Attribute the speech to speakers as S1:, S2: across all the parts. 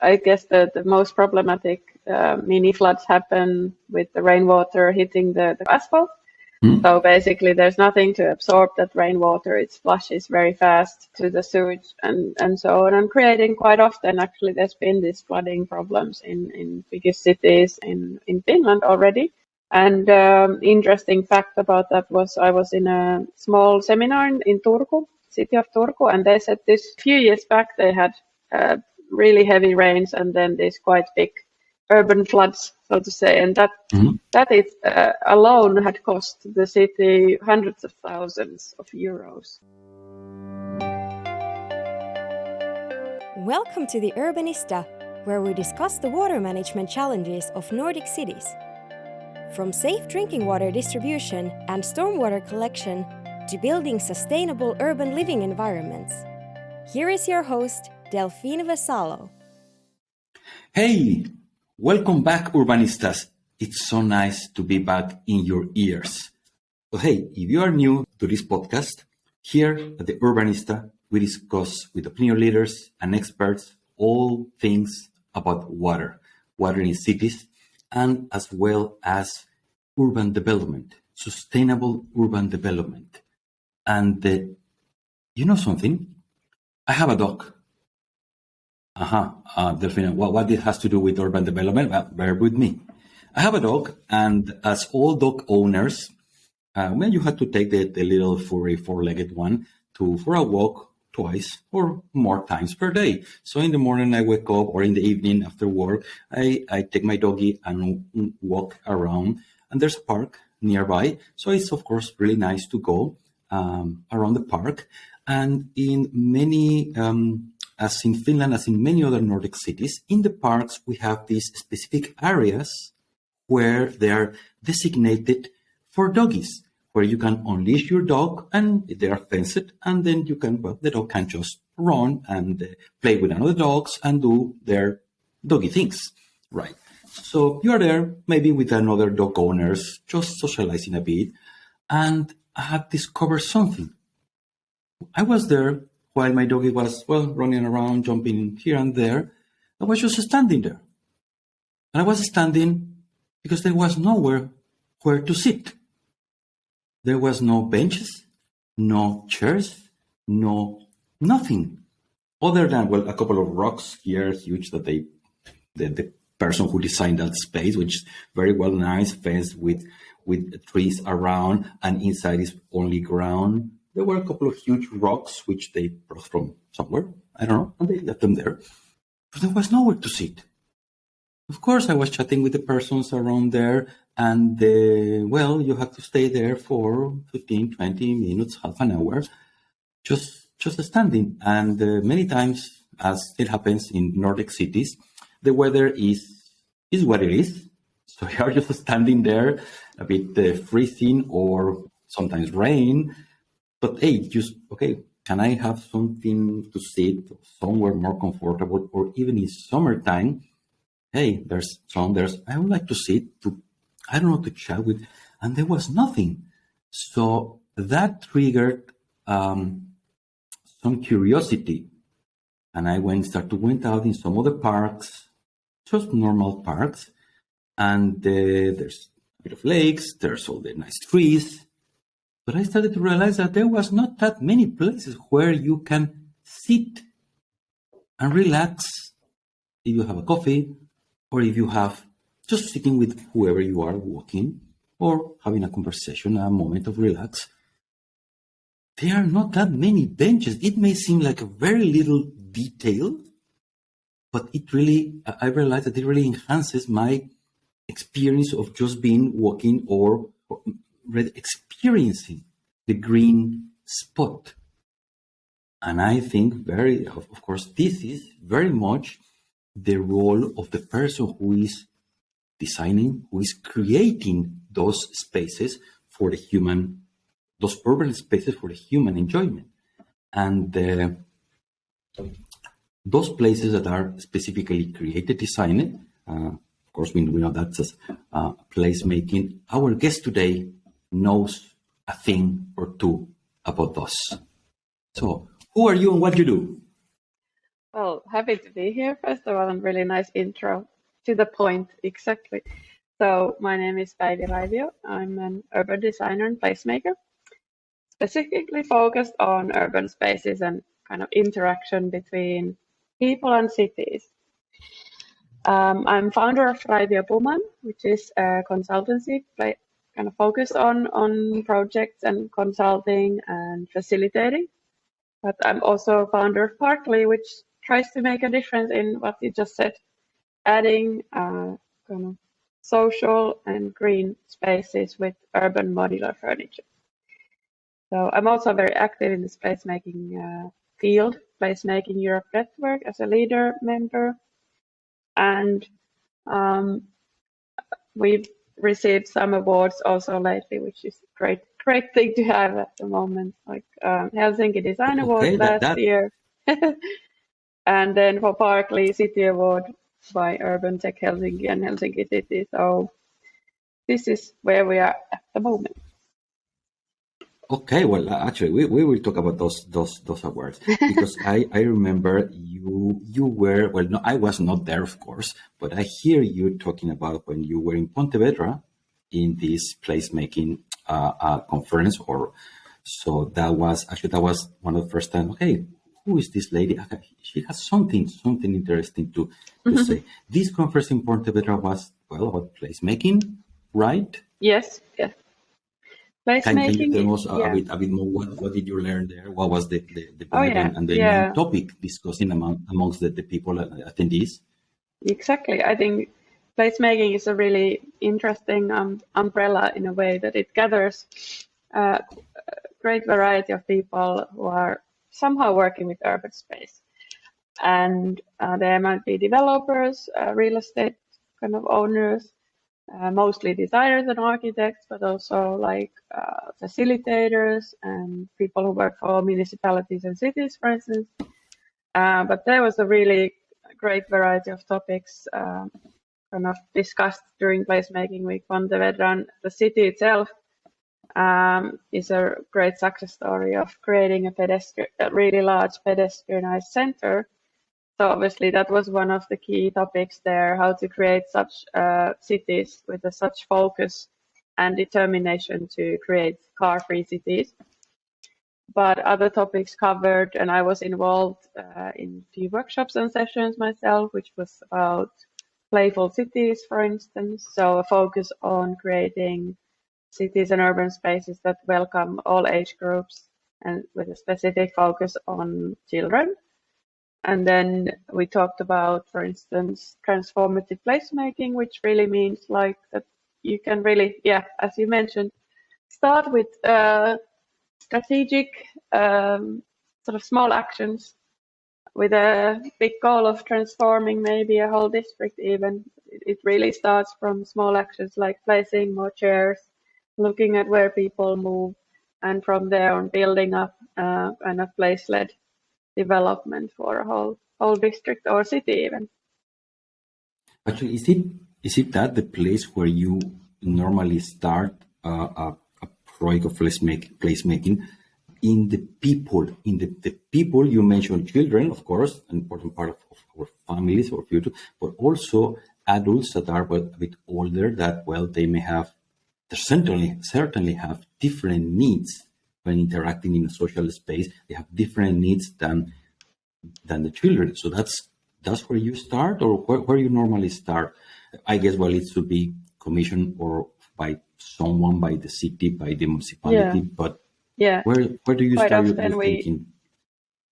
S1: I guess the most problematic mini floods happen with the rainwater hitting the asphalt. So basically, there's nothing to absorb that rainwater. It flushes very fast to the sewage and so on, and creating quite often. Actually, there's been these flooding problems in biggest cities in Finland already. And interesting fact about that was I was in a small seminar in Turku, city of Turku, and they said this few years back they had really heavy rains and then these quite big urban floods, so to say, and that is alone had cost the city hundreds of thousands of euros.
S2: Welcome to the Urbanista, where we discuss the water management challenges of Nordic cities. From safe drinking water distribution and stormwater collection to building sustainable urban living environments. Here is your host, Delphine Vesalo.
S3: Hey! Welcome back, Urbanistas. It's so nice to be back in your ears. So hey, if you are new to this podcast, here at the Urbanista, we discuss with opinion leaders and experts all things about water in cities, and as well as urban development, sustainable urban development. And you know something? I have a dog. Delphina, what it has to do with urban development? Well, bear with me. I have a dog, and as all dog owners, you have to take the little furry four-legged one for a walk twice or more times per day. So in the morning I wake up, or in the evening after work, I take my doggy and walk around, and there's a park nearby. So it's of course really nice to go around the park. And in many as in Finland, as in many other Nordic cities, in the parks, we have these specific areas where they are designated for doggies, where you can unleash your dog and they are fenced, and then the dog can just run and play with other dogs and do their doggy things, right? So you are there, maybe with another dog owners, just socializing a bit, and I have discovered something. I was there while my doggy was, running around, jumping here and there. I was just standing there. And I was standing because there was nowhere where to sit. There was no benches, no chairs, nothing. Other than, a couple of rocks here, huge, that the person who designed that space, which is very well nice, fenced with trees around, and inside is only ground. There were a couple of huge rocks, which they brought from somewhere, I don't know, and they left them there. But there was nowhere to sit. Of course, I was chatting with the persons around there, and you have to stay there for 15, 20 minutes, half an hour, just standing. And many times, as it happens in Nordic cities, the weather is what it is. So you are just standing there, a bit freezing or sometimes rain. But hey, can I have something to sit somewhere more comfortable, or even in summertime? Hey, I would like to sit to chat with, and there was nothing. So that triggered some curiosity, and I went out in some other parks, just normal parks, and there's a bit of lakes, there's all the nice trees. But I started to realize that there was not that many places where you can sit and relax if you have a coffee, or if you have just sitting with whoever you are walking, or having a conversation, a moment of relax. There are not that many benches. It may seem like a very little detail, but I realized that it really enhances my experience of just being walking or experiencing the green spot. And I think of course, this is very much the role of the person who is designing, who is creating those spaces for the human, those urban spaces for the human enjoyment. And those places that are specifically created, designed, of course, we know that's placemaking. Our guest today knows a thing or two about us. So, who are you and what do you do?
S1: Well, happy to be here, first of all, and really nice intro to the point, exactly. So, my name is Päivi Raivio. I'm an urban designer and placemaker, specifically focused on urban spaces and kind of interaction between people and cities. I'm founder of RaivioBumann, which is a consultancy kind of focused on projects and consulting and facilitating. But I'm also founder of Partly, which tries to make a difference in what you just said, adding kind of social and green spaces with urban modular furniture. So I'm also very active in this placemaking field, Placemaking Europe network as a leader member. And we've received some awards also lately, which is great thing to have at the moment, like Helsinki Design Award last year, and then for Partly City Award by Urban Tech Helsinki and Helsinki City. So this is where we are at the moment.
S3: Okay, well, actually, we will talk about those awards because I remember you were, well, no, I was not there, of course, but I hear you talking about when you were in Pontevedra in this placemaking conference, or so that was one of the first time. Okay, who is this lady? She has something interesting to say. This conference in Pontevedra was about placemaking, right?
S1: Yes.
S3: Can you tell us a bit more? What did you learn there? What was the and the main topic discussing amongst the people attendees?
S1: Exactly. I think placemaking is a really interesting umbrella in a way that it gathers a great variety of people who are somehow working with urban space. And there might be developers, real estate kind of owners, mostly designers and architects, but also like facilitators and people who work for municipalities and cities, for instance. But there was a really great variety of topics kind of discussed during Placemaking Week. Pontevedra, and the city itself is a great success story of creating a really large pedestrianized center. So obviously that was one of the key topics there, how to create such cities with such focus and determination to create car-free cities. But other topics covered, and I was involved in a few workshops and sessions myself, which was about playful cities, for instance. So a focus on creating cities and urban spaces that welcome all age groups and with a specific focus on children. And then we talked about, for instance, transformative placemaking, which really means like that you can really, as you mentioned, start with strategic sort of small actions with a big goal of transforming maybe a whole district even. It really starts from small actions like placing more chairs, looking at where people move, and from there on building up kind of place-led development for a whole district or city even.
S3: Actually, is it that the place where you normally start a project of placemaking in the people? In the people, you mentioned children, of course, an important part of our families or future, but also adults that are a bit older that they may have, they certainly have different needs when interacting in a social space. They have different needs than the children. So that's where you start, or where you normally start. I guess it should be commissioned or by someone, by the city, by the municipality. But where do you
S1: Quite
S3: start
S1: often
S3: your thinking?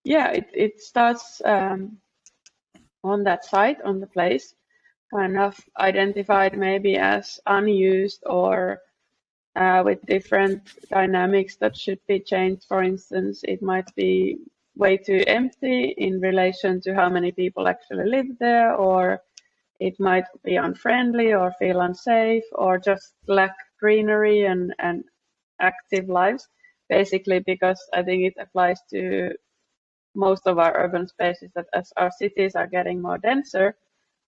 S1: It starts on that site, on the place, kind of identified maybe as unused or with different dynamics that should be changed. For instance, it might be way too empty in relation to how many people actually live there, or it might be unfriendly or feel unsafe or just lack greenery and active lives, basically, because I think it applies to most of our urban spaces that as our cities are getting more denser,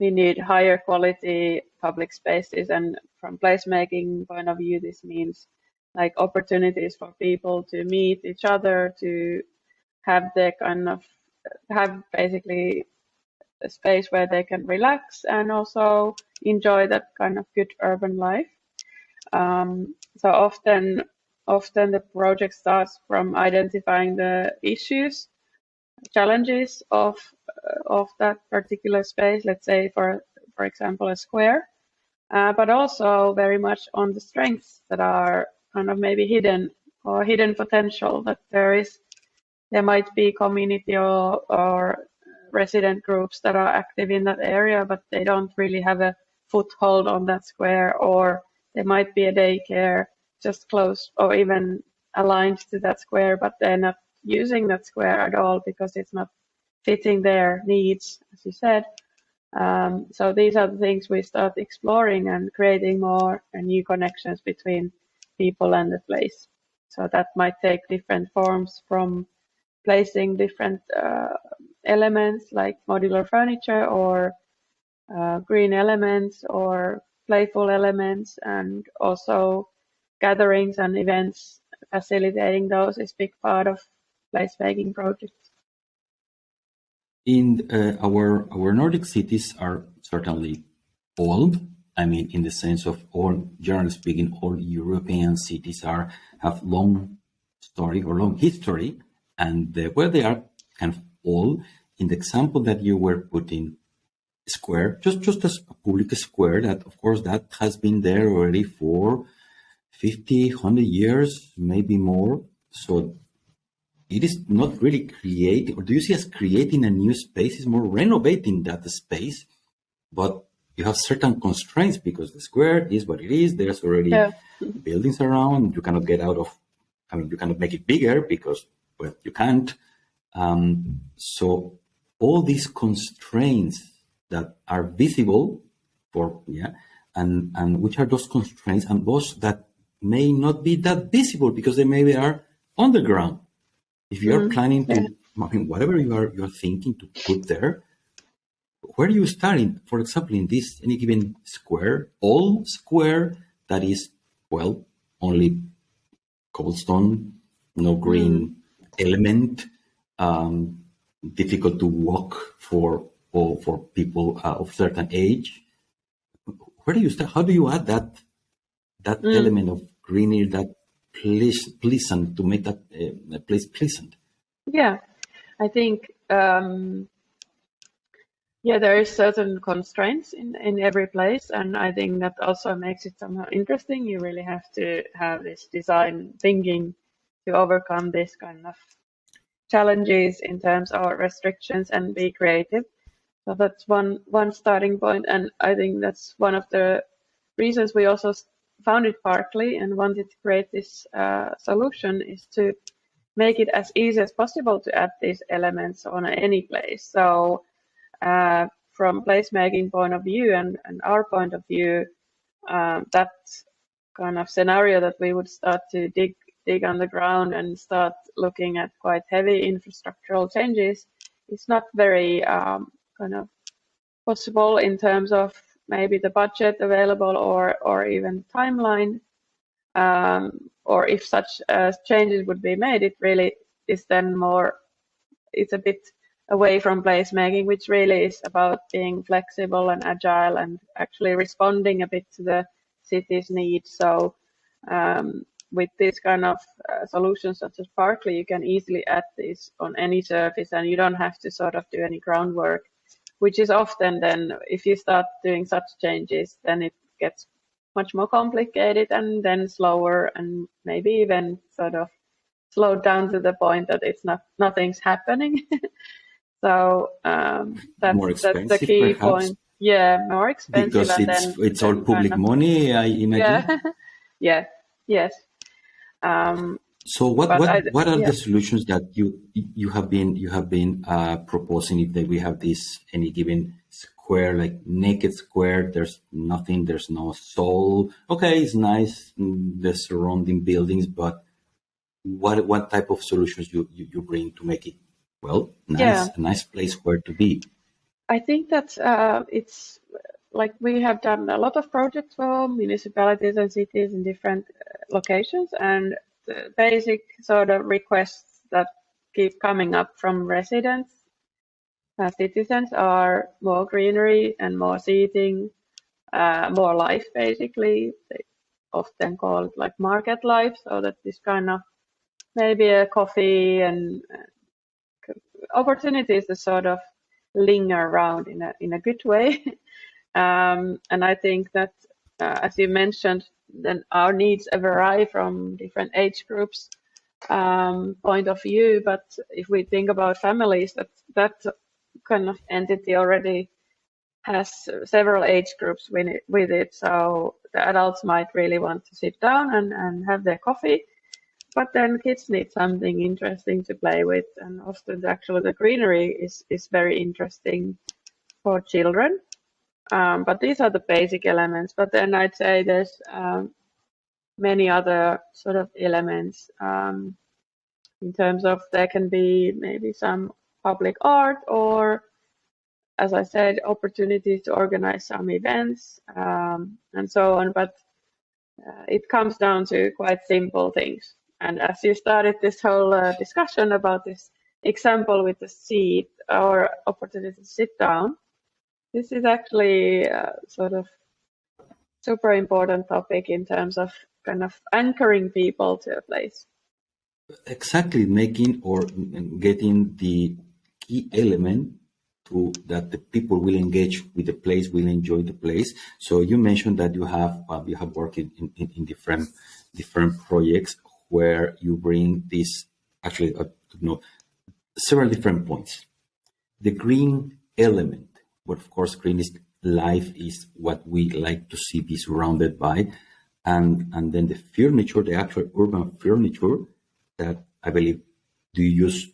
S1: we need higher quality public spaces. And from placemaking point of view, this means like opportunities for people to meet each other, to have their kind of have basically a space where they can relax and also enjoy that kind of good urban life. So often the project starts from identifying the issues, challenges of that particular space. Let's say for example a square, but also very much on the strengths that are kind of maybe hidden or hidden potential that there might be community or resident groups that are active in that area, but they don't really have a foothold on that square, or there might be a daycare just close or even aligned to that square, but they're not using that square at all because it's not fitting their needs, as you said. So these are the things we start exploring and creating more and new connections between people and the place. So that might take different forms, from placing different elements like modular furniture or green elements or playful elements, and also gatherings and events. Facilitating those is a big part of placemaking projects.
S3: In our Nordic cities are certainly old. I mean, in the sense of all, generally speaking, all European cities have long story or long history, and where they are kind of old. In the example that you were putting, square, just as a public square, that of course that has been there already for 50, 100 years, maybe more. So it is not really creating, or do you see as creating a new space? It's more renovating that space, but you have certain constraints because the square is what it is. There's already buildings around. You cannot get out of, I mean, you cannot make it bigger because, well, you can't. So all these constraints that are visible and which are those constraints, and those that may not be that visible because they maybe are underground. If you are planning to, I mean, whatever you're thinking to put there, where do you start? For example, in this any given square, all square that is, well, only cobblestone, no green element, difficult to walk for people of certain age. Where do you start? How do you add that element of greenery, that pleasant, to make that place pleasant?
S1: Yeah, I think there is certain constraints in every place, and I think that also makes it somehow interesting. You really have to have this design thinking to overcome this kind of challenges in terms of restrictions and be creative. So that's one starting point, and I think that's one of the reasons we also founded Parkly and wanted to create this solution, is to make it as easy as possible to add these elements on any place. So from placemaking point of view and our point of view, that kind of scenario that we would start to dig on the ground and start looking at quite heavy infrastructural changes, it's not very kind of possible in terms of maybe the budget available or even timeline, or if such changes would be made, it really is then more, it's a bit away from placemaking, which really is about being flexible and agile and actually responding a bit to the city's needs. So with this kind of solutions such as Parkly, you can easily add this on any surface and you don't have to sort of do any groundwork, which is often then, if you start doing such changes, then it gets much more complicated and then slower and maybe even sort of slowed down to the point that it's nothing's happening. So that's the key perhaps. Point. Yeah, more expensive.
S3: Because it's all public money, I imagine.
S1: Yeah. Yes.
S3: So what are the solutions that you have been proposing? If we have this any given square, like naked square, there's nothing, there's no soul. Okay, it's nice, the surrounding buildings, but what type of solutions you bring to make it nice, a nice place where to be?
S1: I think that it's like we have done a lot of projects for municipalities and cities in different locations, and the basic sort of requests that keep coming up from residents citizens are more greenery and more seating, more life basically. They often call it like market life, so that this kind of maybe a coffee and opportunities to sort of linger around in a good way. And I think that, as you mentioned, then our needs vary from different age groups point of view. But if we think about families, that kind of entity already has several age groups with it. So the adults might really want to sit down and have their coffee, but then kids need something interesting to play with. And often actually the greenery is very interesting for children. But these are the basic elements. But then I'd say there's many other sort of elements in terms of there can be maybe some public art or, as I said, opportunities to organize some events and so on. But it comes down to quite simple things. And as you started this whole discussion about this example with the seat or opportunity to sit down, this is actually sort of super important topic in terms of kind of anchoring people to a place.
S3: Exactly, making or getting the key element to that the people will engage with the place, will enjoy the place. So you mentioned that you have worked in different projects where you bring this actually several different points. The green element, but of course, green is life, is what we like to see be surrounded by, and then the furniture, the actual urban furniture that I believe. Do you use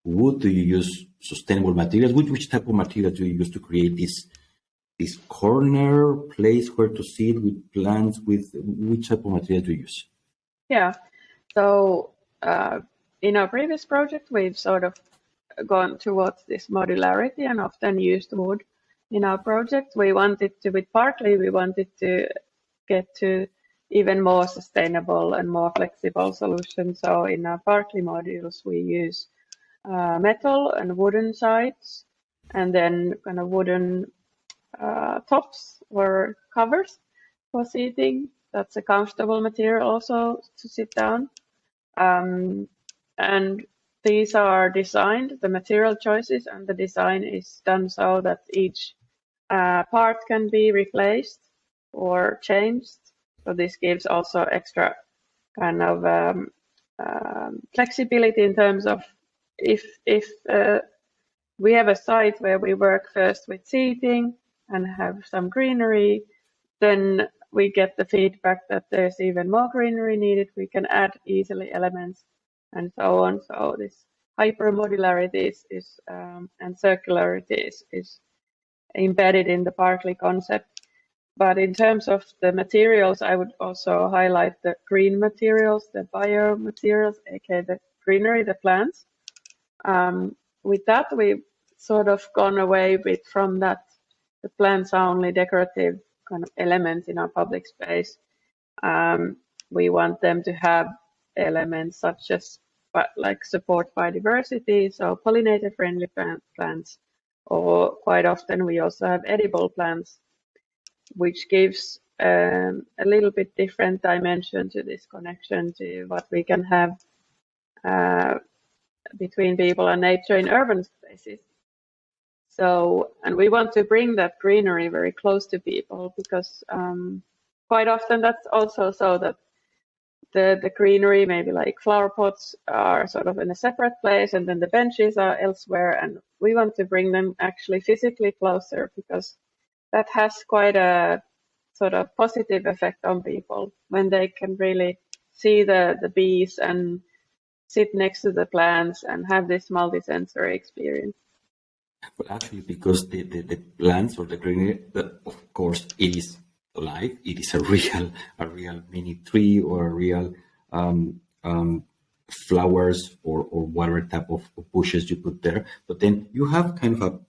S3: wood? Do you use sustainable materials? Which type of materials do you use to create this corner place where to sit with plants? With which type of material do you use?
S1: Yeah, so in our previous project, we've sort of gone towards this modularity and often used wood. In our project, we wanted to get to even more sustainable and more flexible solutions. So in our partly modules, we use metal and wooden sides, and then kind of wooden tops or covers for seating. That's a comfortable material also to sit down. And these are designed, the material choices and the design is done so that each part can be replaced or changed. So this gives also extra kind of flexibility in terms of if we have a site where we work first with seating and have some greenery, then we get the feedback that there's even more greenery needed. We can add easily elements and so on. So this hypermodularity is and circularity is embedded in the partly concept. But in terms of the materials, I would also highlight the green materials, the biomaterials, aka the greenery, the plants. With that, we've sort of gone away from that. The plants are only decorative kind of elements in our public space. We want them to have elements such as like support biodiversity, so pollinator-friendly plants, or quite often we also have edible plants, which gives a little bit different dimension to this connection to what we can have between people and nature in urban spaces. So, and we want to bring that greenery very close to people because quite often that's also so that the greenery, maybe like flower pots, are sort of in a separate place and then the benches are elsewhere, and we want to bring them actually physically closer because that has quite a sort of positive effect on people when they can really see the bees and sit next to the plants and have this multisensory experience.
S3: Well, actually, because the plants or the greenery, of course, it is alive. It is a real mini tree or a real flowers or whatever type of bushes you put there. But then you have kind of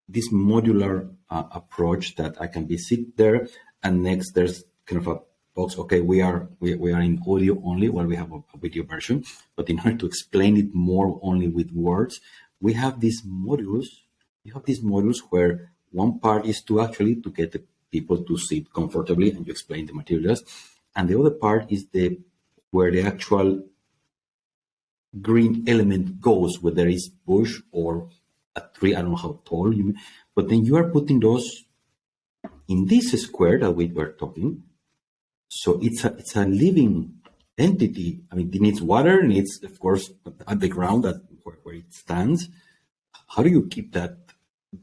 S3: this modular approach that I can be sit there, and next there's kind of a box. Okay, we are in audio only while we have a video version, but in order to explain it more only with words, we have these modules you have these modules where one part is to get the people to sit comfortably, and you explain the materials, and the other part is where the actual green element goes, whether it's bush or a tree. I don't know how tall but then you are putting those in this square that we were talking. So it's a living entity. I mean, it needs water, needs, of course, at the ground where it stands. How do you keep that?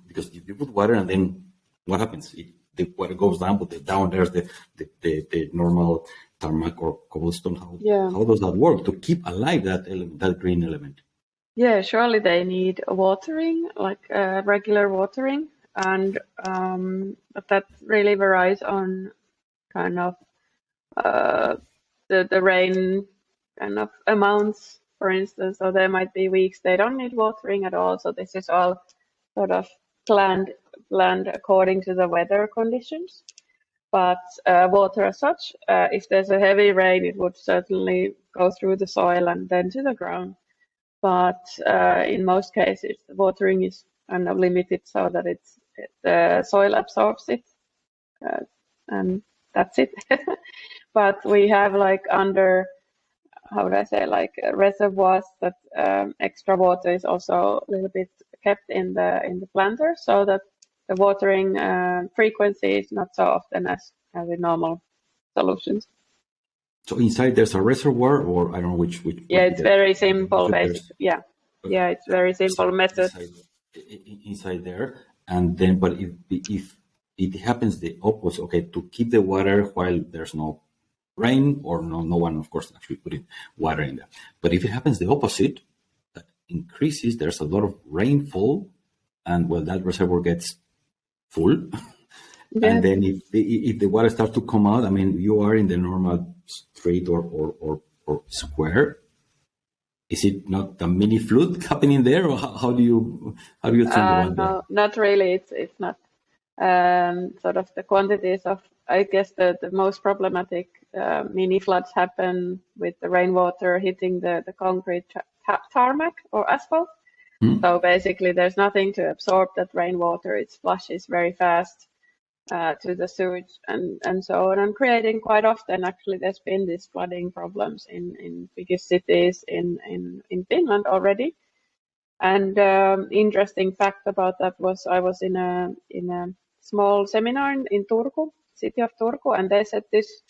S3: Because if you put water and then what happens? The water goes down, but down there's the normal tarmac or cobblestone. How does that work to keep alive that element, that green element?
S1: Yeah, surely they need watering, like regular watering, and but that really varies on kind of the rain kind of amounts, for instance. So there might be weeks they don't need watering at all. So this is all sort of planned according to the weather conditions. But water as such, if there's a heavy rain, it would certainly go through the soil and then to the ground. But in most cases, the watering is kind of limited so that the soil absorbs it, and that's it. But we have like reservoirs that extra water is also a little bit kept in the planter, so that the watering frequency is not so often as in normal solutions.
S3: So inside there's a reservoir, or I don't know which.
S1: Yeah, it's very simple, basically. Yeah, it's very simple method.
S3: Inside there, and then, but if it happens the opposite, okay, to keep the water while there's no rain or no one, of course, actually putting water in there. But if it happens the opposite, that increases, there's a lot of rainfall, and well, that reservoir gets full. Yeah. And then if the water starts to come out, I mean, you are in the normal street or square. Is it not a mini flood happening there, or how do you think about that?
S1: No, not really. It's not. Sort of the quantities of, I guess the most problematic mini floods happen with the rainwater hitting the concrete tarmac or asphalt. So basically there's nothing to absorb that rainwater. It flushes very fast to the sewage and so on, and creating quite often, actually, there's been these flooding problems in biggest cities in Finland already. And interesting fact about that was I was in a small seminar in Turku, city of Turku, and they said this,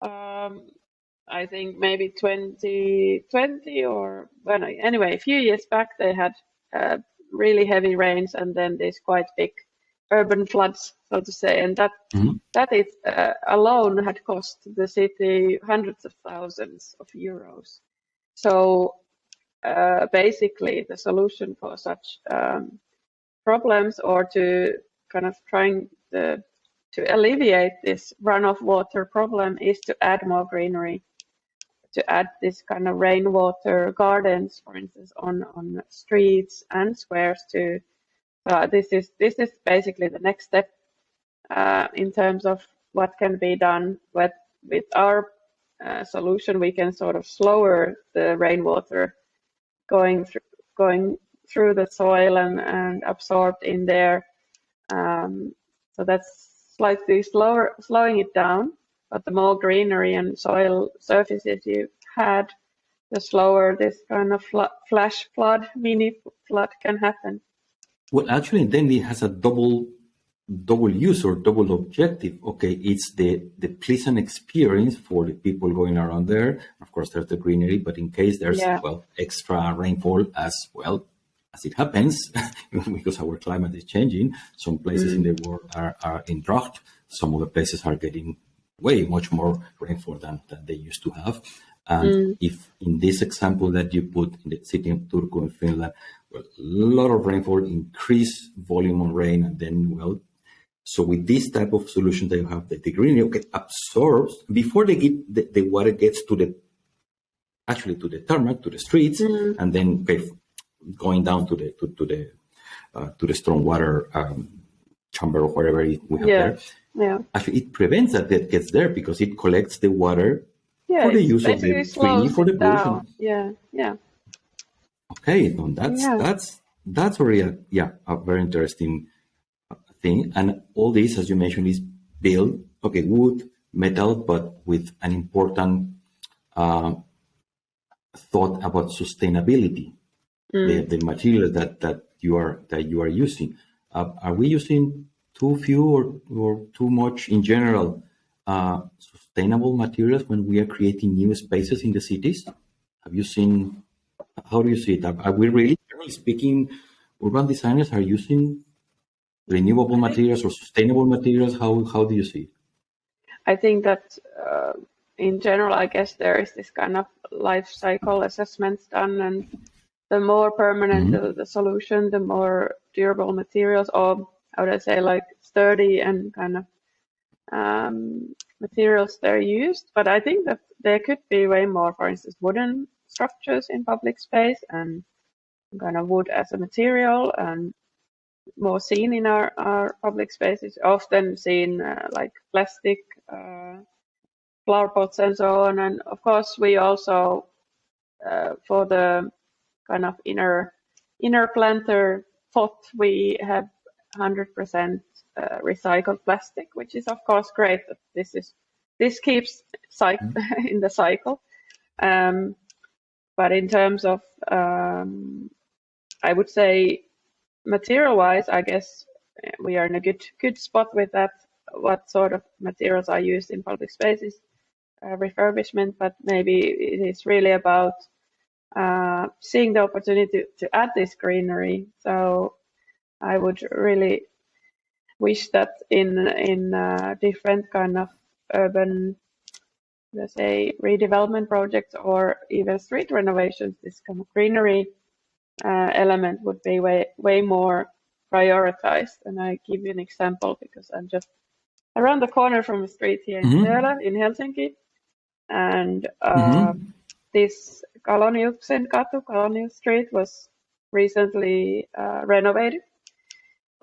S1: I think maybe 2020 or, well, anyway, a few years back, they had really heavy rains and then these quite big urban floods, so to say, and that is alone had cost the city hundreds of thousands of euros. So basically the solution for such problems, or to kind of trying to alleviate this runoff water problem, is to add more greenery, to add this kind of rainwater gardens, for instance, on streets and squares. This is basically the next step in terms of what can be done. But with our solution, we can sort of slower the rainwater going through the soil and absorbed in there. So that's slightly slowing it down. But the more greenery and soil surfaces you had, the slower this kind of flash flood, mini flood can happen.
S3: Well, actually, then it has a double use or double objective. Okay, it's the pleasant experience for the people going around there. Of course, there's the greenery, but in case there's extra rainfall as well, as it happens, because our climate is changing, some places in the world are in drought. Some other places are getting way much more rainfall than they used to have. And if in this example that you put in the city of Turku in Finland, well, a lot of rainfall, increase volume of rain, and then, well, so with this type of solution that you have, the greenery absorbs before the water gets to the tarmac, to the streets, and then going down to the storm water chamber or wherever we have there. Yeah. Actually, it prevents that gets there because it collects the water for the use of the tree, for the pollution.
S1: Yeah.
S3: Okay, that's that's already a very interesting thing. And all this, as you mentioned, is built, okay, wood, metal, but with an important thought about sustainability. The material that you are using. Are we using too few or too much in general sustainable materials when we are creating new spaces in the cities? Have you seen? How do you see it? Are we really, generally speaking, urban designers are using renewable materials or sustainable materials? How do you see it?
S1: I think that in general, I guess there is this kind of life cycle assessments done, and the more permanent the solution, the more durable materials, or how would I say, like sturdy and kind of materials they're used. But I think that there could be way more, for instance, wooden structures in public space and kind of wood as a material, and more seen in our public spaces, often seen like plastic flower pots and so on. And of course, we also, for the kind of inner planter pot, we have 100% recycled plastic, which is of course great. That this keeps in the cycle. But in terms of, I would say, material-wise, I guess we are in a good spot with that. What sort of materials are used in public spaces, refurbishment, but maybe it is really about seeing the opportunity to add this greenery. So I would really wish that in different kind of urban, let's say, redevelopment projects or even street renovations, this kind of greenery element would be way more prioritized. And I give you an example because I'm just around the corner from the street here in Söder in Helsinki, and this Kalonius Street was recently renovated,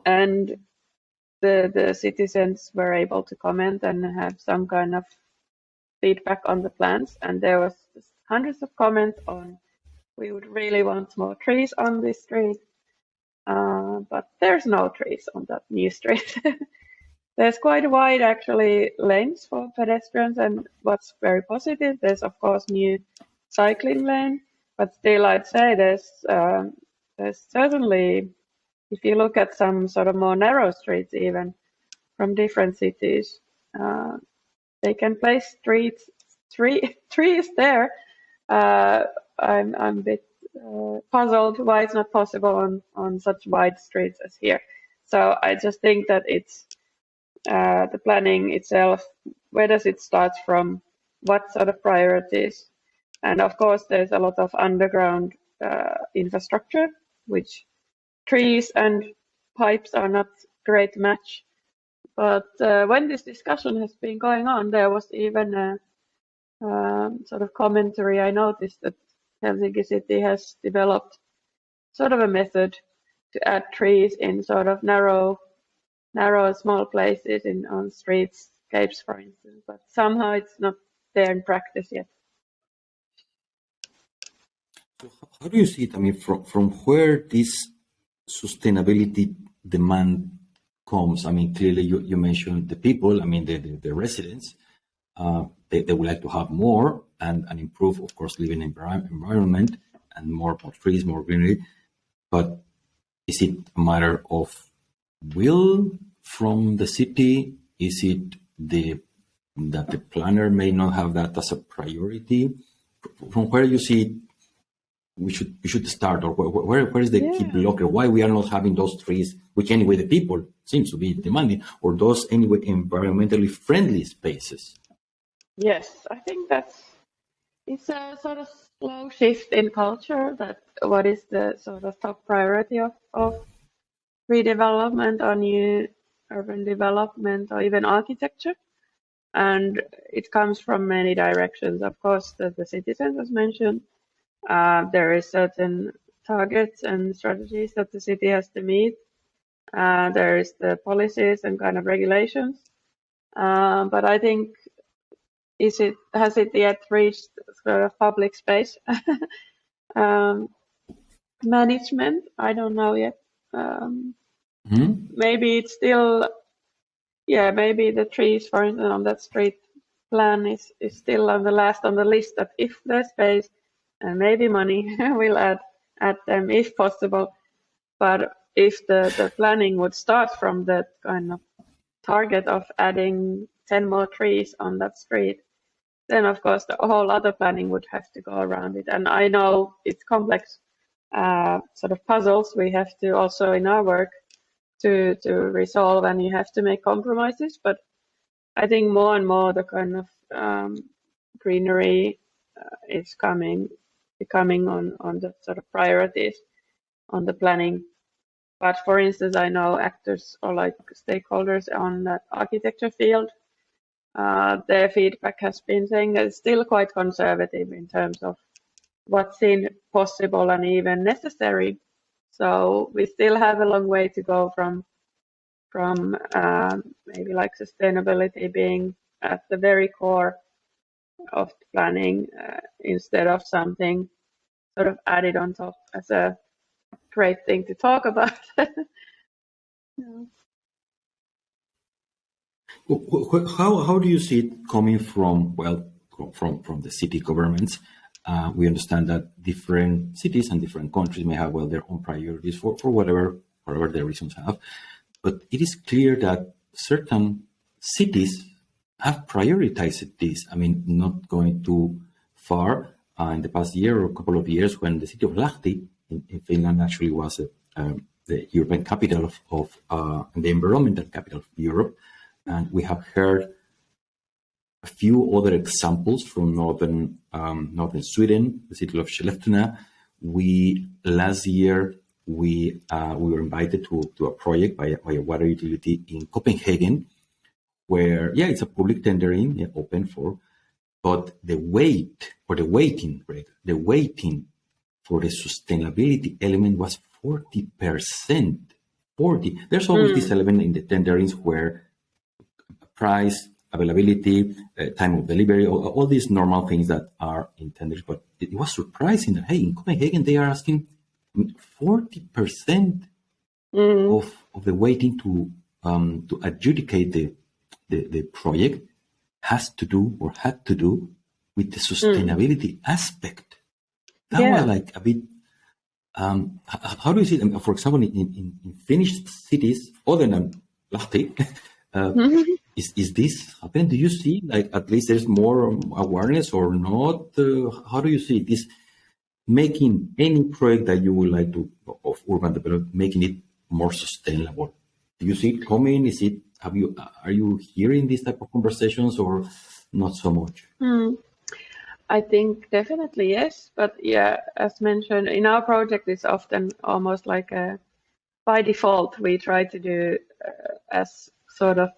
S1: and the citizens were able to comment and have some kind of feedback on the plans, and there was just hundreds of comments on, we would really want more trees on this street, but there's no trees on that new street. There's quite wide actually lanes for pedestrians, and what's very positive, there's of course new cycling lane, but still I'd say there's certainly, if you look at some sort of more narrow streets even from different cities, they can place trees there. I'm a bit puzzled why it's not possible on such wide streets as here. So I just think that it's the planning itself, where does it start from, what sort of priorities, and of course there's a lot of underground infrastructure, which trees and pipes are not great match. But when this discussion has been going on, there was even a sort of commentary. I noticed that Helsinki City has developed sort of a method to add trees in sort of narrow small places on streetscapes, for instance, but somehow it's not there in practice yet.
S3: So how do you see it? I mean, from where this sustainability demand comes? I mean, clearly you mentioned the people. I mean, the residents. They would like to have more and improve, of course, living environment and more trees, more greenery. But is it a matter of will from the city? Is it that the planner may not have that as a priority? From where you see we should start, or where is the key blocker? Why we are not having those trees, which anyway the people seems to be demanding, or those anyway environmentally friendly spaces?
S1: Yes, I think it's a sort of slow shift in culture, that what is the sort of top priority of redevelopment or new urban development or even architecture. And it comes from many directions. Of course, the citizens, as mentioned, there is certain targets and strategies that the city has to meet. There is the policies and kind of regulations. But I think, has it yet reached sort of public space? management. I don't know yet. Maybe it's still, maybe the trees, for instance, on that street plan is still on the last on the list, that if there's space and maybe money, we'll add them if possible. But if the planning would start from that kind of target of adding 10 more trees on that street, then of course the whole other planning would have to go around it. And I know it's complex sort of puzzles we have to also in our work to resolve, and you have to make compromises. But I think more and more the kind of greenery is becoming on the sort of priorities on the planning. But for instance, I know actors or like stakeholders on that architecture field, their feedback has been saying that it's still quite conservative in terms of what's seen possible and even necessary. So we still have a long way to go from maybe like sustainability being at the very core of the planning instead of something sort of added on top as a great thing to talk about.
S3: How do you see it coming from, from the city governments? We understand that different cities and different countries may have, their own priorities for whatever their reasons have. But it is clear that certain cities have prioritized this. I mean, not going too far. In the past year or a couple of years, when the city of Lahti in Finland actually was the urban capital of the environmental capital of Europe. And we have heard a few other examples from northern Sweden, the city of Skellefteå. Last year we were invited to a project by a water utility in Copenhagen, where it's a public tendering, open for, but the waiting for the sustainability element was 40%. 40. There's always this element in the tenderings where price, availability, time of delivery, all these normal things that are in tenders. But it was surprising that, in Copenhagen, they are asking 40% of the waiting to adjudicate the project had to do with the sustainability aspect. That was like a bit. How do you see it? For example, in Finnish cities, other than Lahti, is this happening? Do you see like at least there's more awareness or not? How do you see this making any project that you would like to of urban development, making it more sustainable? Do you see it coming? Are you hearing these type of conversations or not so much?
S1: I think definitely yes, but as mentioned, in our project, it's often almost like by default we try to do as sort of,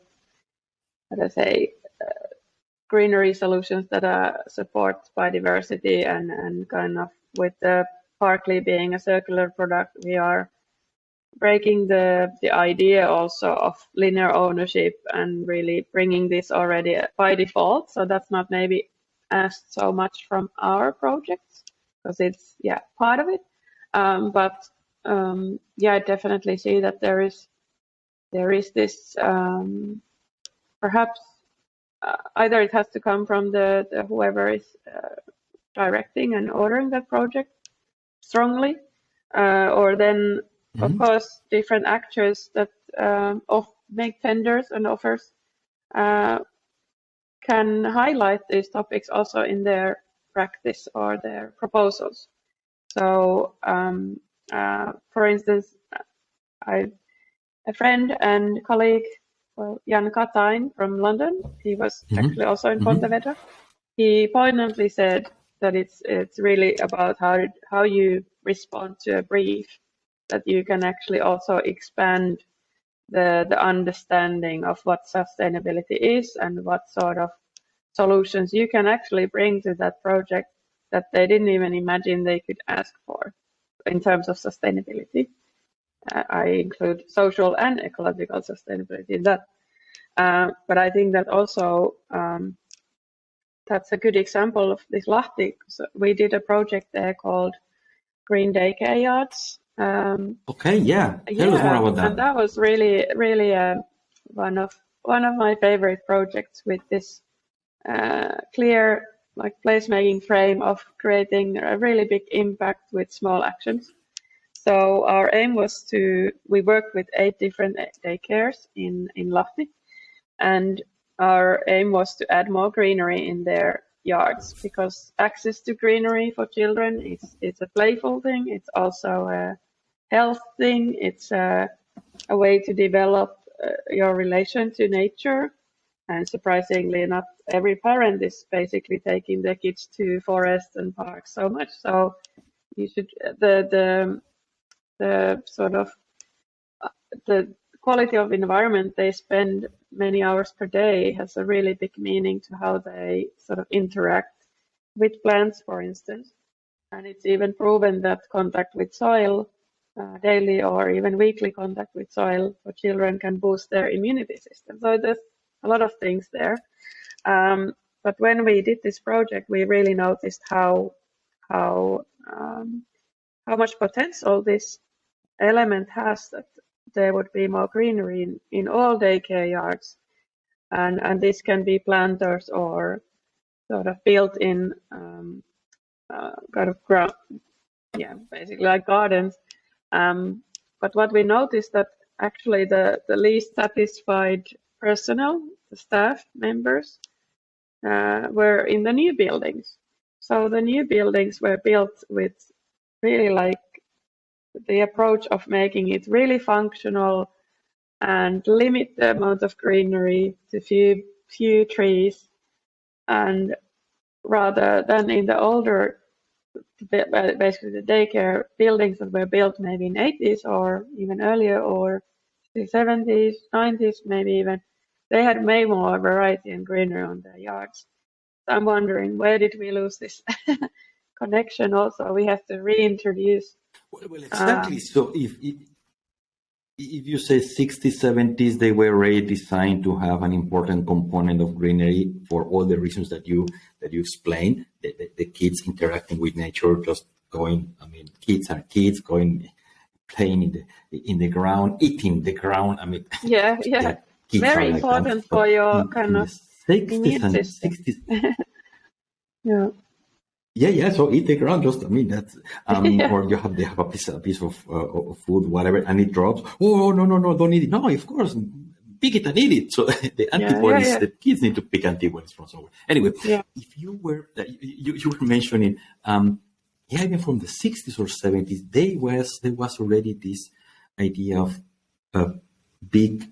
S1: greenery solutions that support biodiversity and kind of with the partly being a circular product, we are breaking the idea also of linear ownership and really bringing this already by default. So that's not maybe asked so much from our projects because it's part of it. But I definitely see that there is this perhaps either it has to come from the whoever is directing and ordering that project strongly, or then of course different actors that make tenders and offers can highlight these topics also in their practice or their proposals. So for instance, a friend and colleague, Jan Katain from London, he was actually also in Pontevedra. He poignantly said that it's really about how you respond to a brief, that you can actually also expand the understanding of what sustainability is and what sort of solutions you can actually bring to that project that they didn't even imagine they could ask for in terms of sustainability. I include social and ecological sustainability in that. But I think that also that's a good example of this Lahti. So we did a project there called green daycare yards.
S3: Okay, yeah. Tell us more about that.
S1: And that was really, really one of my favorite projects with this clear like placemaking frame of creating a really big impact with small actions. So our aim was we worked with 8 different daycares in Lahti, and our aim was to add more greenery in their yards, because access to greenery for children it's a playful thing. It's also a health thing. It's a way to develop your relation to nature. And surprisingly, not every parent is basically taking their kids to forests and parks so much. So you should the sort of the quality of environment they spend many hours per day has a really big meaning to how they sort of interact with plants, for instance. And it's even proven that contact with soil, daily or even weekly contact with soil for children, can boost their immunity system. So there's a lot of things there. But when we did this project, we really noticed how much potential this element has, that there would be more greenery in all daycare yards, and this can be planters or sort of built-in kind of ground, basically like gardens. But what we noticed that actually the least satisfied personnel, the staff members, were in the new buildings. So the new buildings were built with really like the approach of making it really functional and limit the amount of greenery to few trees, and rather than in the older, basically the daycare buildings that were built maybe in 80s or even earlier, or the 70s, 90s maybe even, they had way more variety and greenery on their yards. So I'm wondering, where did we lose this connection? Also, we have to reintroduce.
S3: Well, exactly. So if you say 60s, 70s, they were already designed to have an important component of greenery for all the reasons that you explained. The kids interacting with nature, just going. I mean, kids are kids going, playing in the ground, eating the ground. I mean,
S1: yeah. Very important for your kind of
S3: 60s and 60s.
S1: Yeah.
S3: Yeah. So eat the ground. Just, I mean, that's or they have a piece of food, whatever, and it drops. Oh no, don't eat it. No, of course, pick it and eat it. So the antibodies, the kids need to pick antibodies from somewhere. Anyway, if you were you were mentioning, even from the 60s or 70s, there was already this idea of big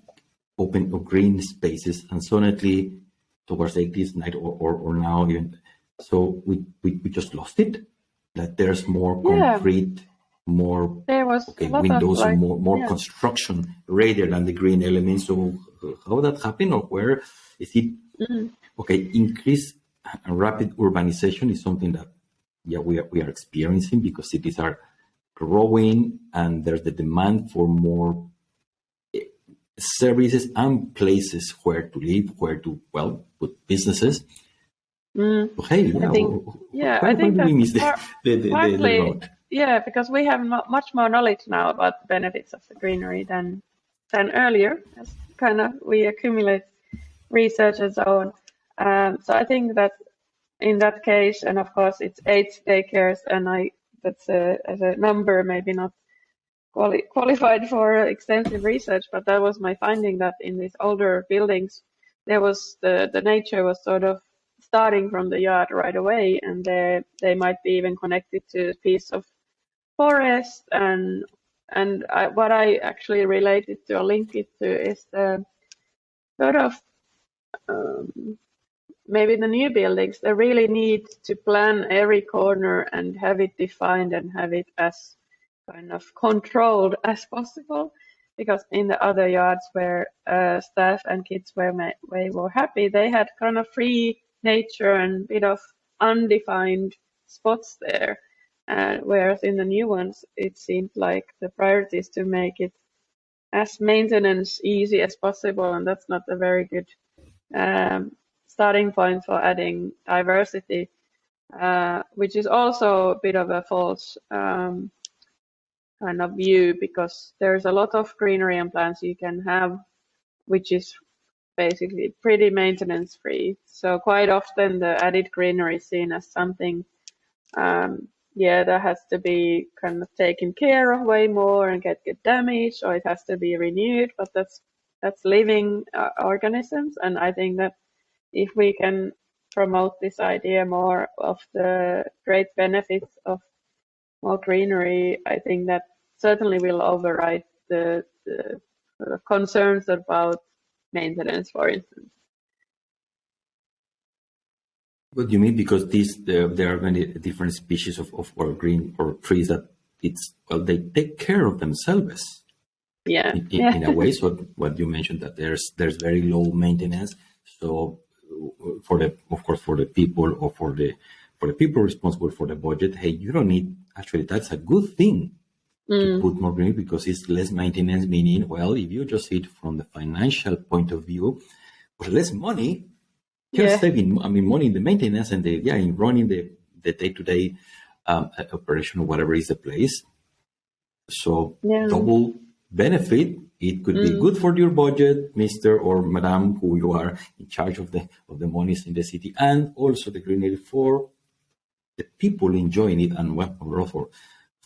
S3: open or green spaces, and suddenly towards 80s, or now even. So we just lost it. That there's more concrete, more windows, and more construction rather than the green elements. So how that happened, or where is it? Okay, increased rapid urbanization is something that we are experiencing, because cities are growing and there's the demand for more services and places where to live, where to put businesses. Okay,
S1: I think
S3: we miss
S1: the road. Yeah, because we have much more knowledge now about the benefits of the greenery than earlier, as kind of we accumulate research and so on. So I think that in that case, and of course it's 8 daycares, and that's as a number maybe not qualified for extensive research, but that was my finding, that in these older buildings there was the nature was sort of starting from the yard right away, and they might be even connected to a piece of forest, and what I actually related to or link it to is the sort of maybe the new buildings, they really need to plan every corner and have it defined and have it as kind of controlled as possible, because in the other yards where staff and kids were way more happy, they had kind of free nature and bit of undefined spots there, whereas in the new ones it seemed like the priority is to make it as maintenance easy as possible, and that's not a very good starting point for adding diversity. which is also a bit of a false kind of view, because there's a lot of greenery and plants you can have, which is basically pretty maintenance free. So quite often the added greenery is seen as something, that has to be kind of taken care of way more and get damaged, or it has to be renewed. But that's living organisms, and I think that if we can promote this idea more of the great benefits of more greenery, I think that certainly will override the sort of concerns about maintenance, for instance.
S3: What do you mean? Because there are many different species of or green or trees that they take care of themselves.
S1: Yeah.
S3: In a way. So what you mentioned, that there's very low maintenance. So for the people, or for the people responsible for the budget, hey, you don't need, actually that's a good thing to put more green, because it's less maintenance, meaning, well, if you just see it from the financial point of view, with less money, you're saving, money in the maintenance and in running the day-to-day operation, or whatever is the place. So double benefit. It could be good for your budget, Mr. or Madam, who you are in charge of the monies in the city, and also the greenery for the people enjoying it, and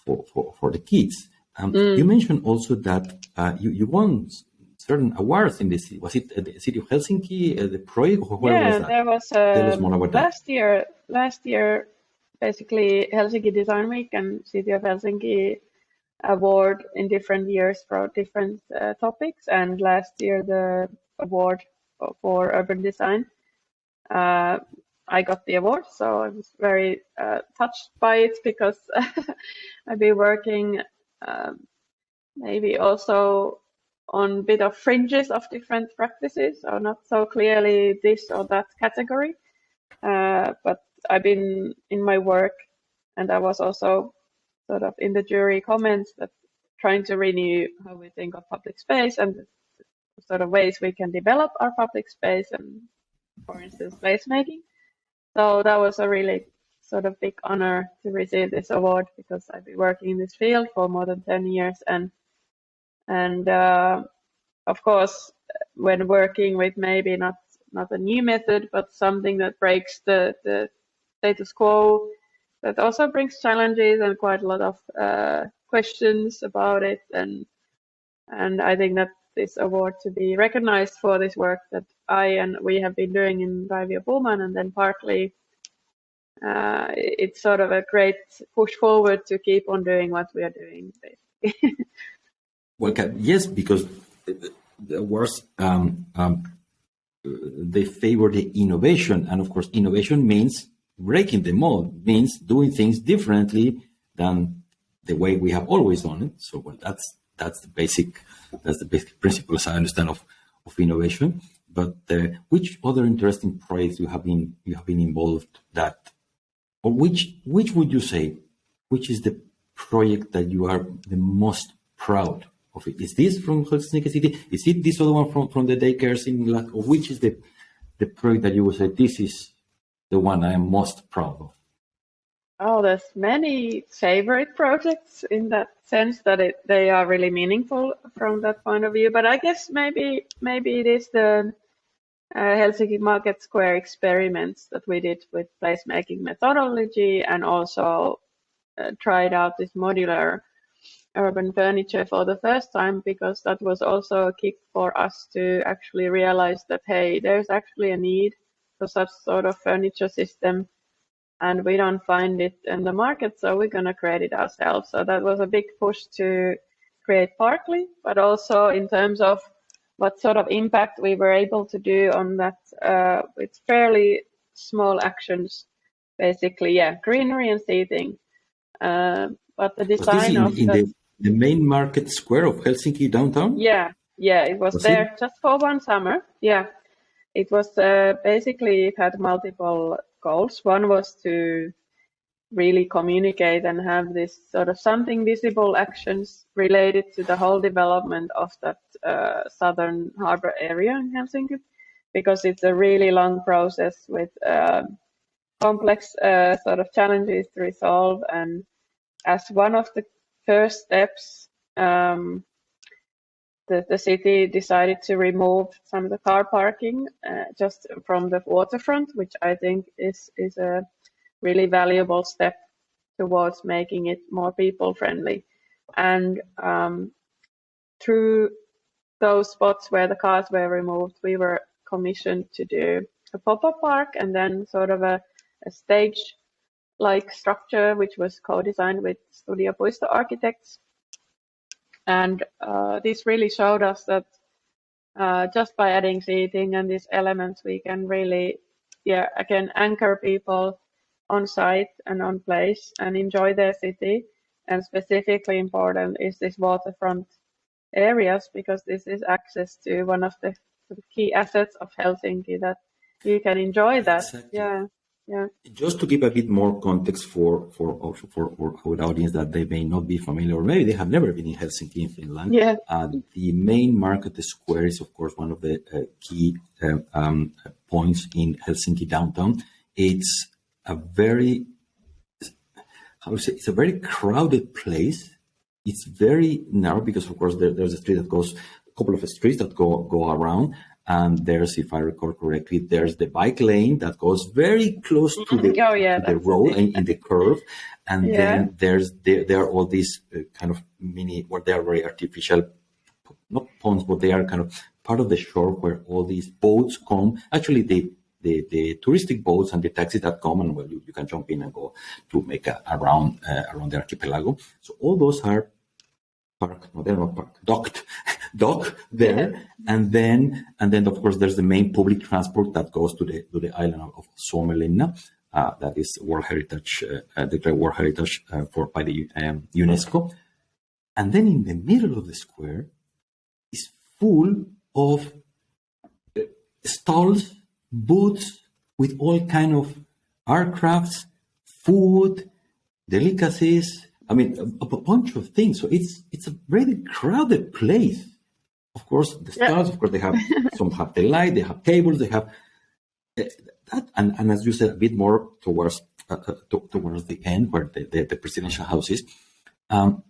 S3: for the kids. You mentioned also that you won certain awards in the city. Was it the city of Helsinki, the project, or where was that?
S1: There was
S3: Tell us more about that.
S1: last year, basically Helsinki Design Week and City of Helsinki award in different years for different topics. And last year the award for urban design, I got the award, so I was very touched by it, because I've been working maybe also on a bit of fringes of different practices, or not so clearly this or that category. But I've been in my work, and I was also sort of in the jury comments, that trying to renew how we think of public space and the sort of ways we can develop our public space, and for instance, placemaking. So that was a really sort of big honor to receive this award, because I've been working in this field for more than 10 years. And of course, when working with maybe not a new method, but something that breaks the status quo, that also brings challenges and quite a lot of questions about it. And I think that this award to be recognized for this work that we have been doing in RaivioBumann, and then partly it's sort of a great push forward to keep on doing what we are doing, basically.
S3: Well, yes, because the awards they favor the innovation, and of course, innovation means breaking the mold, means doing things differently than the way we have always done it. So, well, that's the basic principles I understand of innovation. But which other interesting projects you have been involved that, or which would you say, which is the project that you are the most proud of? It is this from Helsinki City? Is it this other one from the daycares in Lat? Or which is the project that you would say, this is the one I am most proud of?
S1: Oh, there's many favorite projects in that sense, that they are really meaningful from that point of view. But I guess maybe it is the Helsinki Market Square experiments that we did with placemaking methodology, and also tried out this modular urban furniture for the first time, because that was also a kick for us to actually realize that, hey, there's actually a need for such sort of furniture system, and we don't find it in the market, so we're going to create it ourselves. So that was a big push to create Partly, but also in terms of what sort of impact we were able to do on that with fairly small actions, basically, greenery and seating. But the design of
S3: the main market square of Helsinki downtown?
S1: Yeah, it was there just for one summer. Yeah, it was basically, it had multiple goals. One was to really communicate and have this sort of something visible actions related to the whole development of that southern harbor area in Helsinki, because it's a really long process with complex sort of challenges to resolve. And as one of the first steps, the city decided to remove some of the car parking just from the waterfront, which I think is a really valuable step towards making it more people friendly. And through those spots where the cars were removed, we were commissioned to do a pop-up park and then sort of a stage-like structure, which was co-designed with Studio Puisto architects. And this really showed us that just by adding seating and these elements, we can really, again, anchor people on site and on place and enjoy their city. And specifically important is this waterfront areas, because this is access to one of the key assets of Helsinki, that you can enjoy that.
S3: Exactly.
S1: Yeah.
S3: Just to give a bit more context for our audience that they may not be familiar, or maybe they have never been in Helsinki, in Finland.
S1: Yeah.
S3: The main market square is, of course, one of the key points in Helsinki downtown. It's a very, it's a very crowded place. It's very narrow because, of course, there's a street that goes, a couple of streets that go around. And there's, if I recall correctly, there's the bike lane that goes very close to the road in the curve. And then there are all these kind of mini, or they are very artificial, not ponds, but they are kind of part of the shore where all these boats come. Actually, the touristic boats and the taxis that come, and well, you can jump in and go to make around the archipelago. So all those are parked. No, they're not parked. Dock there, and then of course there's the main public transport that goes to the island of Suomenlinna, that is World Heritage, declared World Heritage by the UNESCO. And then in the middle of the square is full of stalls, booths with all kind of aircrafts, food, delicacies. I mean, a bunch of things. So it's a really crowded place. Of course, the stalls, of course, they have, some have the light, they have tables, they have that. And as you said, a bit more towards the end, where the presidential house is. Well,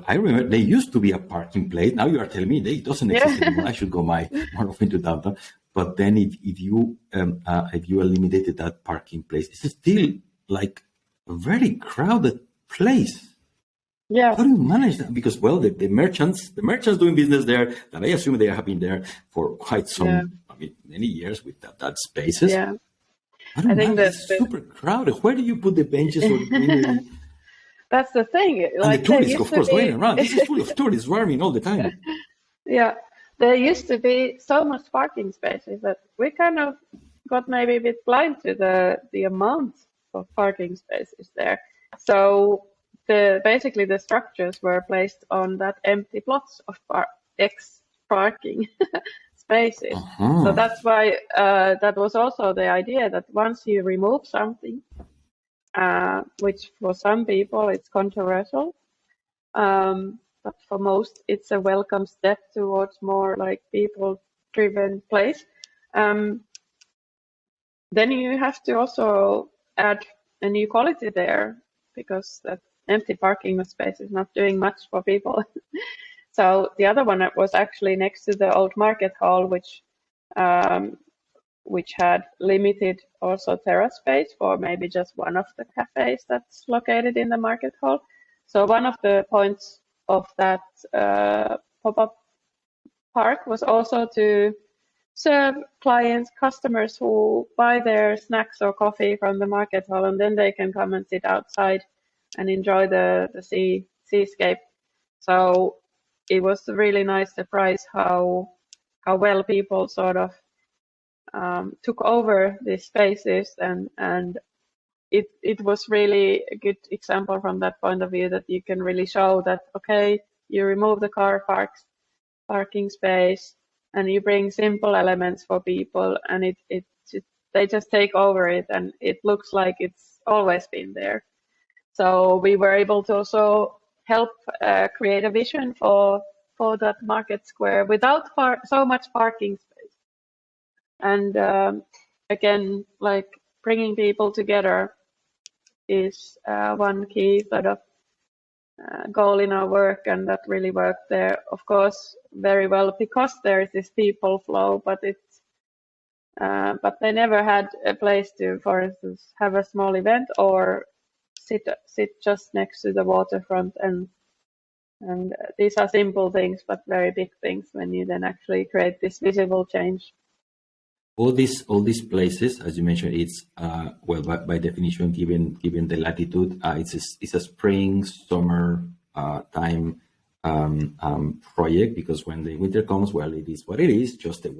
S3: I remember there used to be a parking place. Now you are telling me it doesn't exist anymore. I should go more often to downtown. But then if you eliminated that parking place, it's still like a very crowded place. Yeah. How do you manage that? Because, well, the merchants doing business there, that I assume they have been there for quite some, many years with that spaces. Yeah. I think that's super crowded. Where do you put the benches or greenery?
S1: That's the thing.
S3: Like, and the tourists, of course, going around. This is full of tourists roaming all the time.
S1: Yeah. There used to be so much parking spaces that we kind of got maybe a bit blind to the amount of parking spaces there. So basically the structures were placed on that empty plots of parking spaces. Uh-huh. So that's why that was also the idea, that once you remove something, which for some people it's controversial, but for most it's a welcome step towards more like people-driven place. Then you have to also add a new quality there, because that empty parking space is not doing much for people. So the other one was actually next to the old market hall, which had limited also terrace space for maybe just one of the cafes that's located in the market hall. So one of the points of that pop-up park was also to serve customers who buy their snacks or coffee from the market hall, and then they can come and sit outside and enjoy the seascape. So it was a really nice surprise how well people sort of took over these spaces, and it was really a good example from that point of view, that you can really show that, okay, you remove the car parking space and you bring simple elements for people, and they just take over it, and it looks like it's always been there. So we were able to also help create a vision for that market square without so much parking space. And again, like bringing people together is one key sort of goal in our work, and that really worked there, of course, very well because there is this people flow, but they never had a place to, for instance, have a small event or sit just next to the waterfront, and these are simple things but very big things when you then actually create this visible change.
S3: All these places, as you mentioned, it's well by definition, given the latitude, it's a spring summer time project, because when the winter comes, well, it is what it is. Just the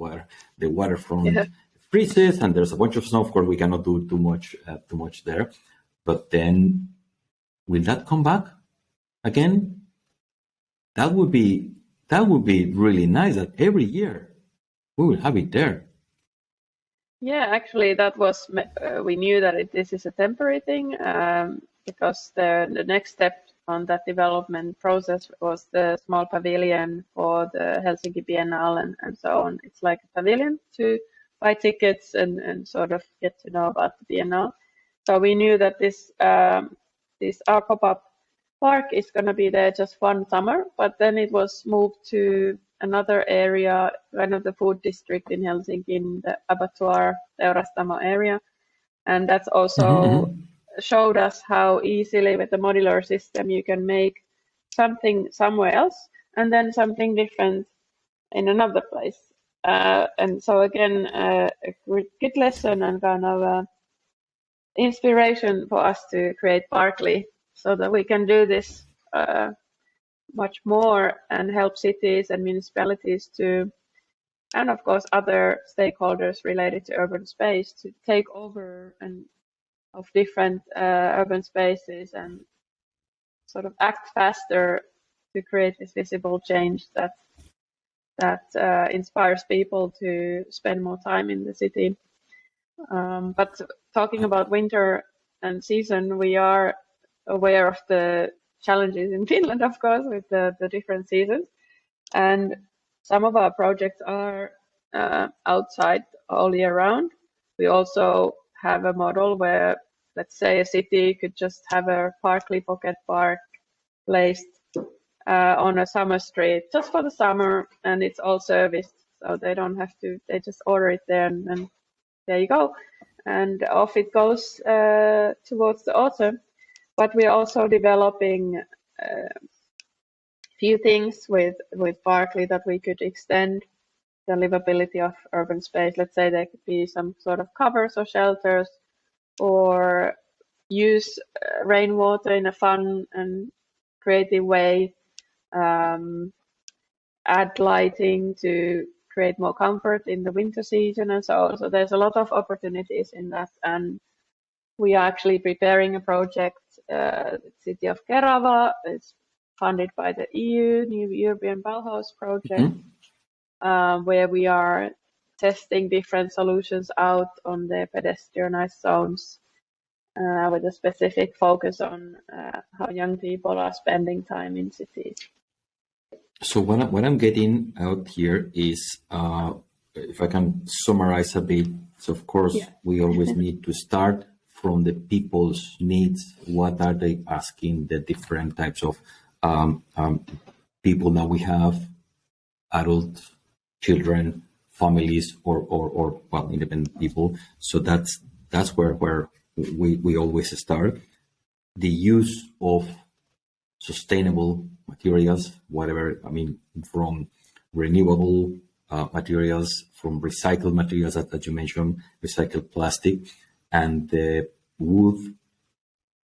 S3: waterfront freezes, and there's a bunch of snow. Of course, we cannot do too much there. But then, will that come back again? That would be really nice. That every year we will have it there.
S1: Yeah, actually, that was we knew that this is a temporary thing because the next step on that development process was the small pavilion for the Helsinki Biennale and so on. It's like a pavilion to buy tickets and sort of get to know about the Biennale. So we knew that this our pop-up park is going to be there just one summer, but then it was moved to another area, kind of the food district in Helsinki, in the abattoir Teurastamo area. And that's also showed us how easily with the modular system you can make something somewhere else and then something different in another place. And so again, a good lesson and kind of inspiration for us to create Barclay so that we can do this much more and help cities and municipalities to, and of course other stakeholders related to urban space, to take over and of different urban spaces and sort of act faster to create this visible change that inspires people to spend more time in the city. But talking about winter and season, we are aware of the challenges in Finland, of course, with the different seasons. And some of our projects are outside all year round. We also have a model where, let's say, a city could just have a Barclay pocket park placed on a summer street just for the summer, and it's all serviced. So they don't have to, they just order it there and there you go. And off it goes towards the autumn. But we're also developing a few things with Barclay that we could extend the livability of urban space. Let's say there could be some sort of covers or shelters, or use rainwater in a fun and creative way, add lighting to create more comfort in the winter season and so on. So there's a lot of opportunities in that, and we are actually preparing a project. The city of Kerava is funded by the EU, New European Bauhaus project, where we are testing different solutions out on the pedestrianized zones with a specific focus on how young people are spending time in cities.
S3: So what I'm getting out here is, if I can summarize a bit, so of course we always need to start from the people's needs. What are they asking? The different types of people that we have, adults, children, families, or well, independent people. So that's where we always start. The use of sustainable materials, whatever, I mean, from renewable materials, from recycled materials that you mentioned, recycled plastic, and the wood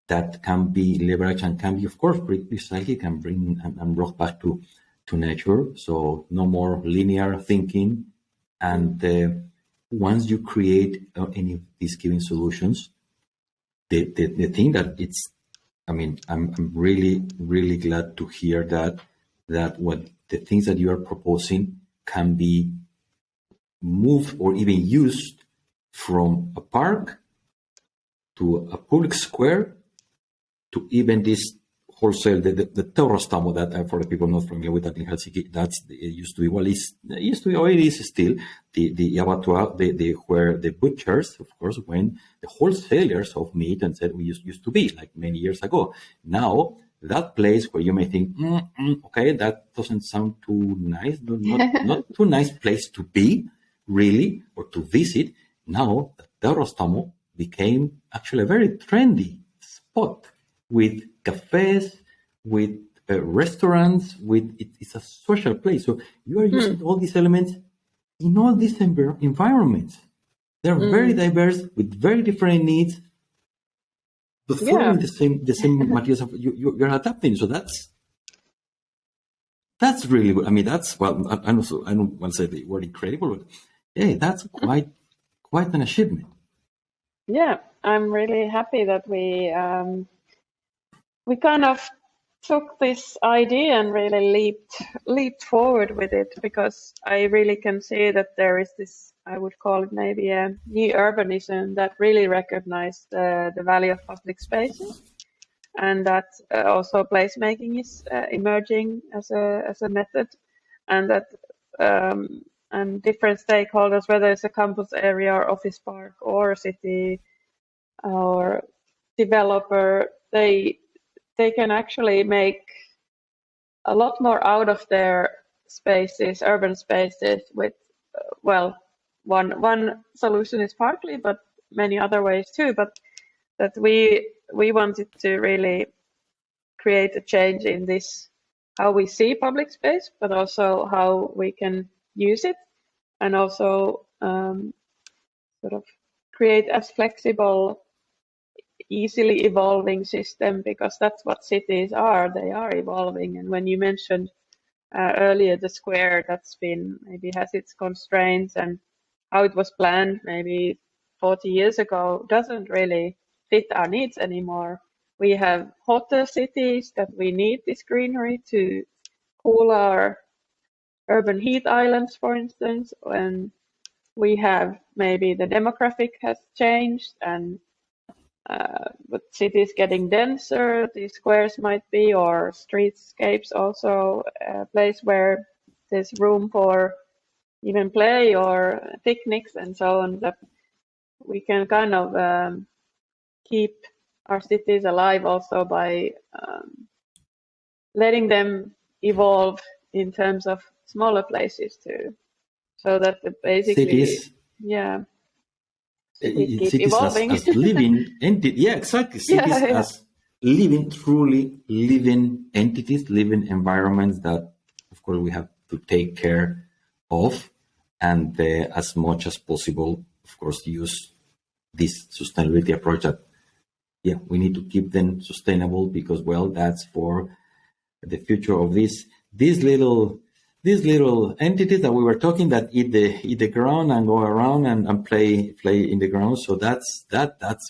S3: that can be leveraged and can be, of course, recycled, can bring and brought back to nature. So no more linear thinking. And once you create any of these given solutions, the thing that it's, I mean, I'm really, really glad to hear that what the things that you are proposing can be moved or even used from a park to a public square to even this wholesale, the Teurastamo that for the people not familiar with that in Helsinki, it used to be, well, it used to be, or it is still the abattoir, where the butchers, of course, when the wholesalers of meat and said we used to be like many years ago. Now that place where you may think, okay, that doesn't sound too nice, not too nice place to be, really, or to visit. Now the Teurastamo became actually a very trendy spot with cafes, with restaurants, it's a social place. So you are using all these elements in all these environments. They're very diverse with very different needs, but following the same materials you're adapting. So that's really good. I mean, that's, well, I don't want to say the word incredible, but hey, that's quite an achievement.
S1: Yeah, I'm really happy that we kind of took this idea and really leaped forward with it, because I really can see that there is this, I would call it maybe a new urbanism that really recognized the value of public spaces, and that also placemaking is emerging as a method, and that and different stakeholders, whether it's a campus area or office park or a city or developer, they can actually make a lot more out of their spaces, urban spaces, with, well, one solution is partly, but many other ways too, but that we wanted to really create a change in this, how we see public space, but also how we can use it, and also sort of create as flexible, easily evolving system, because that's what cities are. They are evolving. And when you mentioned earlier the square, that's been, maybe has its constraints, and how it was planned maybe 40 years ago doesn't really fit our needs anymore. We have hotter cities that we need this greenery to cool our urban heat islands, for instance, and we have maybe the demographic has changed, and with cities getting denser, these squares might be, or streetscapes also a place where there's room for even play or picnics and so on, that we can kind of keep our cities alive also by letting them evolve in terms of smaller places too, so that basically
S3: cities,
S1: keep
S3: cities
S1: evolving.
S3: as living entities. Yeah, exactly. Cities as truly living entities, living environments that, of course, we have to take care of, and as much as possible, of course, use this sustainability approach that, we need to keep them sustainable, because, well, that's for the future of these little entities that we were talking, that eat the ground and go around and play in the ground. So that's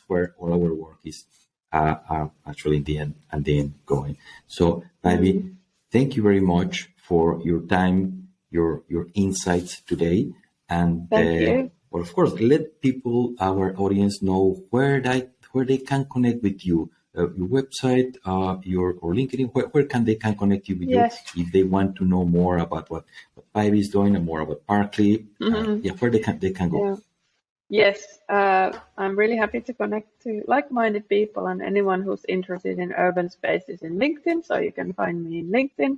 S3: where all our work is actually in the end going. So Päivi, thank you very much for your time, your insights today, and
S1: Thank you.
S3: well, of course, let people, our audience, know where they can connect with you. Your website, or LinkedIn, where can they connect you with you if they want to know more about what Päivi is doing and more about Parkley? Where they can go.
S1: Yes, I'm really happy to connect to like-minded people and anyone who's interested in urban spaces in LinkedIn. So you can find me in LinkedIn.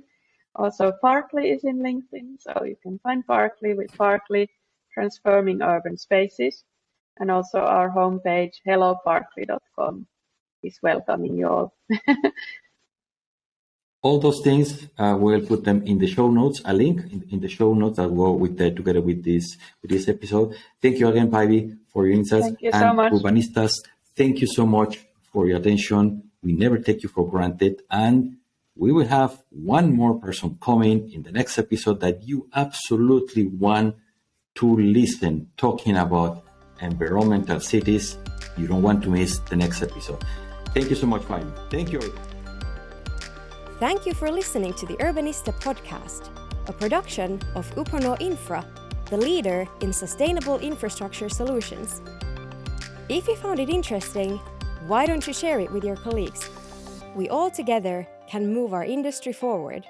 S1: Also, Parkley is in LinkedIn, so you can find Parkley with Parkley Transforming Urban Spaces, and also our homepage helloparkley.com. is welcoming you all.
S3: All those things, we'll put them in the show notes, a link in the show notes that go together with this episode. Thank you again, Päivi, for your insights.
S1: Thank you so much.
S3: Urbanistas, thank you so much for your attention. We never take you for granted. And we will have one more person coming in the next episode that you absolutely want to listen, talking about environmental cities. You don't want to miss the next episode. Thank you so much, Päivi. Thank you.
S2: Thank you for listening to the Urbanista podcast, a production of Uponor Infra, the leader in sustainable infrastructure solutions. If you found it interesting, why don't you share it with your colleagues? We all together can move our industry forward.